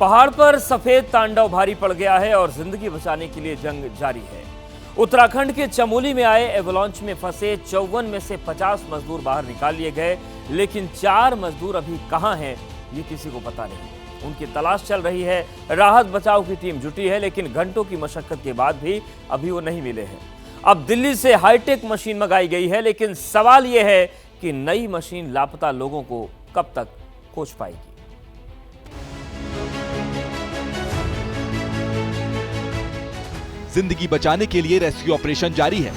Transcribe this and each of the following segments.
पहाड़ पर सफेद तांडव भारी पड़ गया है और जिंदगी बचाने के लिए जंग जारी है। उत्तराखंड के चमोली में आए एवलांच में फंसे 54 में से 50 मजदूर बाहर निकाल लिए गए, लेकिन 4 मजदूर अभी कहां हैं ये किसी को पता नहीं। उनकी तलाश चल रही है। राहत बचाव की टीम जुटी है, लेकिन घंटों की मशक्कत के बाद भी अभी वो नहीं मिले हैं। अब दिल्ली से हाईटेक मशीन मंगाई गई है, लेकिन सवाल यह है कि नई मशीन लापता लोगों को कब तक खोज पाएगी। जिंदगी बचाने के लिए रेस्क्यू ऑपरेशन जारी है।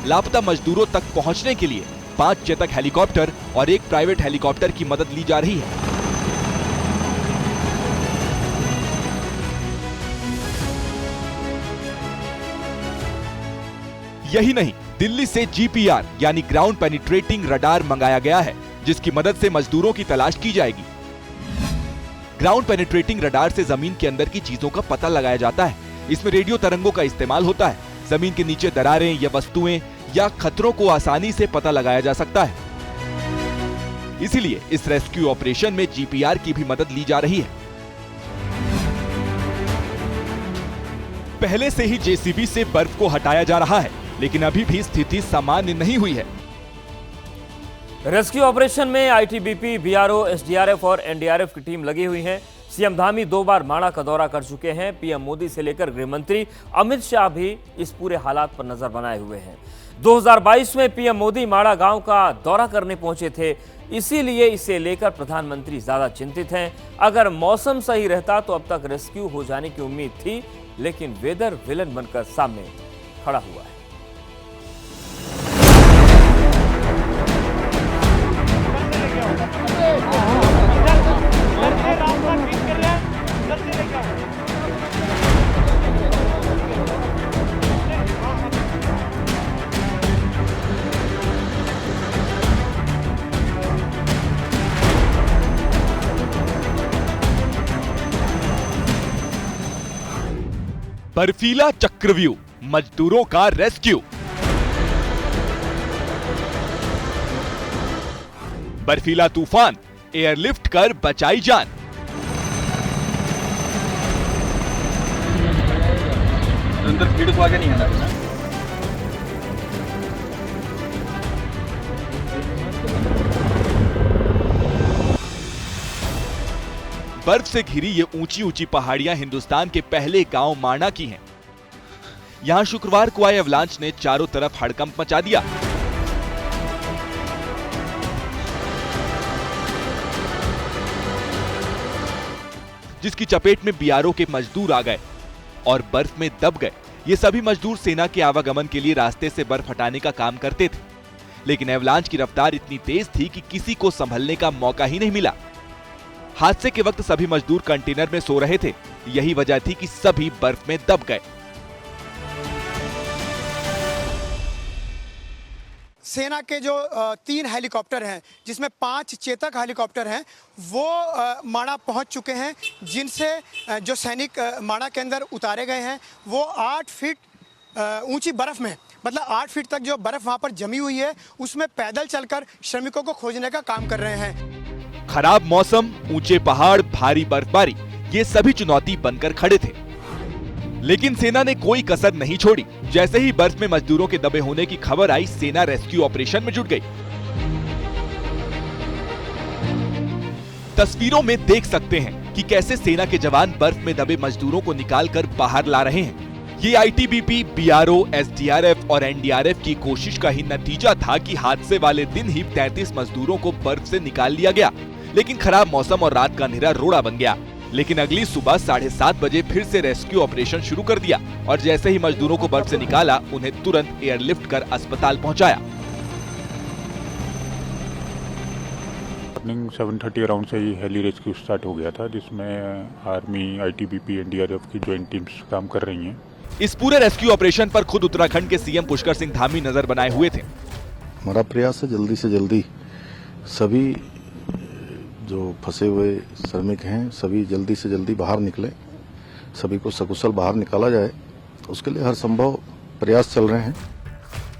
लापता मजदूरों तक पहुंचने के लिए 5 चेतक हेलीकॉप्टर और 1 प्राइवेट हेलीकॉप्टर की मदद ली जा रही है। यही नहीं, दिल्ली से GPR यानी ग्राउंड पेनिट्रेटिंग रडार मंगाया गया है, जिसकी मदद से मजदूरों की तलाश की जाएगी। ग्राउंड पेनिट्रेटिंग रडार से जमीन के अंदर की चीजों का पता लगाया जाता है। इसमें रेडियो तरंगों का इस्तेमाल होता है। जमीन के नीचे दरारें या वस्तुएं या खतरों को आसानी से पता लगाया जा सकता है। इसीलिए इस रेस्क्यू ऑपरेशन में GPR की भी मदद ली जा रही है। पहले से ही JCB से बर्फ को हटाया जा रहा है, लेकिन अभी भी स्थिति सामान्य नहीं हुई है। रेस्क्यू ऑपरेशन में ITBP, BRO, SDRF और NDRF की टीम लगी हुई है। सीएम धामी 2 बार माणा का दौरा कर चुके हैं। PM मोदी से लेकर गृह मंत्री अमित शाह भी इस पूरे हालात पर नजर बनाए हुए हैं। 2022 में PM मोदी माणा गांव का दौरा करने पहुंचे थे, इसीलिए इसे लेकर प्रधानमंत्री ज्यादा चिंतित हैं। अगर मौसम सही रहता तो अब तक रेस्क्यू हो जाने की उम्मीद थी, लेकिन वेदर विलन बनकर सामने खड़ा हुआ है। बर्फीला चक्रव्यूह, मजदूरों का रेस्क्यू। बर्फीला तूफान, एयरलिफ्ट कर बचाई जान। अंदर भीड़ को आगे नहीं आना। बर्फ से घिरी ये ऊंची ऊंची पहाड़ियां हिंदुस्तान के पहले गांव माणा की हैं। यहां शुक्रवार को आए एवलांच ने चारों तरफ हड़कंप मचा दिया। जिसकी चपेट में BRO के मजदूर आ गए और बर्फ में दब गए। ये सभी मजदूर सेना के आवागमन के लिए रास्ते से बर्फ हटाने का काम करते थे, लेकिन एवलांच की रफ्तार इतनी तेज थी कि किसी को संभलने का मौका ही नहीं मिला। हादसे के वक्त सभी मजदूर कंटेनर में सो रहे थे। यही वजह थी कि सभी बर्फ में दब गए। सेना के जो 3 हेलीकॉप्टर हैं, जिसमें 5 चेतक हेलीकॉप्टर हैं, वो माणा पहुंच चुके हैं, जिनसे जो सैनिक माणा के अंदर उतारे गए हैं वो 8 फीट ऊंची बर्फ में, मतलब 8 फीट तक जो बर्फ वहां पर जमी हुई है, उसमें पैदल चलकर श्रमिकों को खोजने का काम कर रहे हैं। खराब मौसम, ऊंचे पहाड़, भारी बर्फबारी, ये सभी चुनौती बनकर खड़े थे, लेकिन सेना ने कोई कसर नहीं छोड़ी। जैसे ही बर्फ में मजदूरों के दबे होने की खबर आई, सेना रेस्क्यू ऑपरेशन में जुट गई। तस्वीरों में देख सकते हैं कि कैसे सेना के जवान बर्फ में दबे मजदूरों को निकालकर बाहर ला रहे हैं। ये ITBP, BRO, SDRF और NDRF की कोशिश का ही नतीजा था कि हादसे वाले दिन ही 33 मजदूरों को बर्फ से निकाल लिया गया, लेकिन खराब मौसम और रात का अंधेरा रोड़ा बन गया। लेकिन अगली सुबह 7:30 बजे फिर से रेस्क्यू ऑपरेशन शुरू कर दिया और जैसे ही मजदूरों को बर्फ से निकाला, उन्हें तुरंत एयरलिफ्ट कर अस्पताल पहुंचाया। 7:30 अराउंड से ही हेली रेस्क्यू स्टार्ट हो गया था, जिसमें आर्मी, ITBP, NDRF की ज्वाइंट टीम्स काम कर रही हैं। इस पूरे रेस्क्यू ऑपरेशन पर खुद उत्तराखंड के CM पुष्कर सिंह धामी नजर बनाए हुए थे। हमारा प्रयास है जल्दी से जल्दी सभी जो फंसे हुए श्रमिक हैं, सभी जल्दी से जल्दी बाहर निकले, सभी को सकुशल बाहर निकाला जाए, उसके लिए हर संभव प्रयास चल रहे हैं।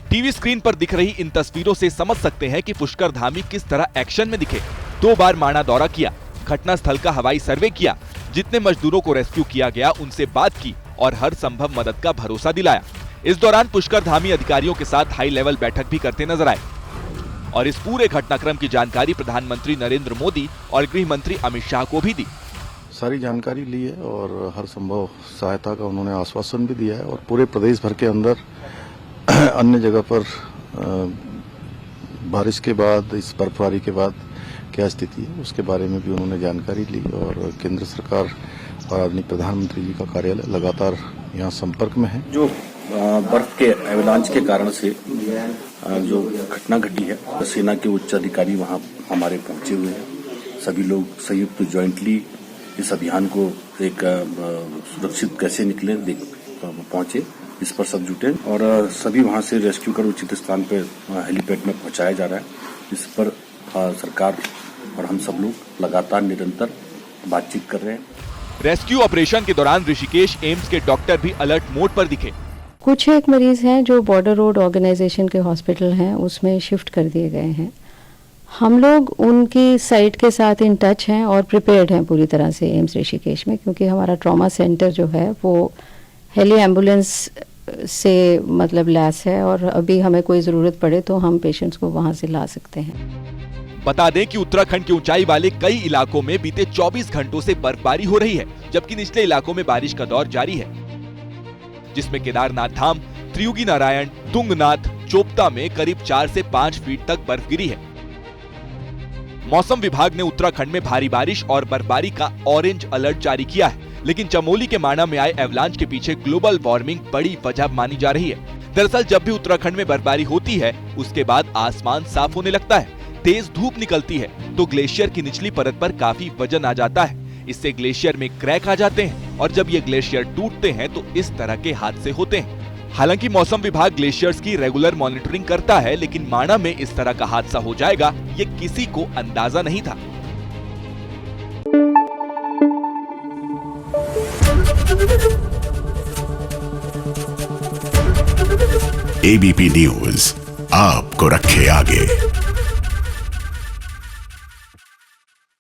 टीवी स्क्रीन पर दिख रही इन तस्वीरों से समझ सकते हैं कि पुष्कर धामी किस तरह एक्शन में दिखे। 2 बार माणा दौरा किया, घटनास्थल का हवाई सर्वे किया, जितने मजदूरों को रेस्क्यू किया गया उनसे बात की और हर संभव मदद का भरोसा दिलाया। इस दौरान पुष्कर धामी अधिकारियों के साथ हाई लेवल बैठक भी करते नजर आए और इस पूरे घटनाक्रम की जानकारी प्रधानमंत्री नरेंद्र मोदी और गृह मंत्री अमित शाह को भी दी। सारी जानकारी ली है और हर संभव सहायता का उन्होंने आश्वासन भी दिया है और पूरे प्रदेश भर के अंदर अन्य जगह पर बारिश के बाद, इस बर्फबारी के बाद क्या स्थिति है उसके बारे में भी उन्होंने जानकारी ली और केंद्र सरकार और आदरणीय प्रधानमंत्री जी का कार्यालय लगातार यहाँ संपर्क में है। जो बर्फ के एवलांच के कारण से जो घटना घटी है, सेना के उच्च अधिकारी वहाँ हमारे पहुंचे हुए हैं। सभी लोग संयुक्त ज्वाइंटली इस अभियान को एक सुरक्षित कैसे निकले पहुंचे, इस पर सब जुटे और सभी वहां से रेस्क्यू कर उचित स्थान पर हेलीपैड में पहुंचाया जा रहा है। इस पर सरकार और हम सब लोग लगातार निरंतर बातचीत कर रहे हैं। रेस्क्यू ऑपरेशन के दौरान ऋषिकेश एम्स के डॉक्टर भी अलर्ट मोड पर दिखे। कुछ एक मरीज हैं जो बॉर्डर रोड ऑर्गेनाइजेशन के हॉस्पिटल हैं, उसमें शिफ्ट कर दिए गए हैं। हम लोग उनकी साइट के साथ इन टच हैं और प्रिपेयर्ड हैं पूरी तरह से एम्स ऋषिकेश में, क्योंकि हमारा ट्रॉमा सेंटर जो है वो हेली एम्बुलेंस से मतलब लैस है और अभी हमें कोई ज़रूरत पड़े तो हम पेशेंट्स को वहाँ से ला सकते हैं। बता दें कि उत्तराखंड के ऊंचाई वाले कई इलाकों में बीते 24 घंटों से बर्फबारी हो रही है, जबकि निचले इलाकों में बारिश का दौर जारी है, जिसमें केदारनाथ धाम, त्रियुगी नारायण, तुंगनाथ, चोपता में करीब 4 से 5 फीट तक बर्फ गिरी है। मौसम विभाग ने उत्तराखंड में भारी बारिश और बर्फबारी का ऑरेंज अलर्ट जारी किया है, लेकिन चमोली के माणा में आए एवलांच के पीछे ग्लोबल वार्मिंग बड़ी वजह मानी जा रही है। दरअसल जब भी उत्तराखंड में बर्फबारी होती है, उसके बाद आसमान साफ होने लगता है, तेज धूप निकलती है तो ग्लेशियर की निचली परत पर काफी वजन आ जाता है। इससे ग्लेशियर में क्रैक आ जाते हैं और जब ये ग्लेशियर टूटते हैं तो इस तरह के हादसे होते हैं। हालांकि मौसम विभाग ग्लेशियर्स की रेगुलर मॉनिटरिंग करता है, लेकिन माणा में इस तरह का हादसा हो जाएगा ये किसी को अंदाजा नहीं था। एबीपी न्यूज आपको रखे आगे।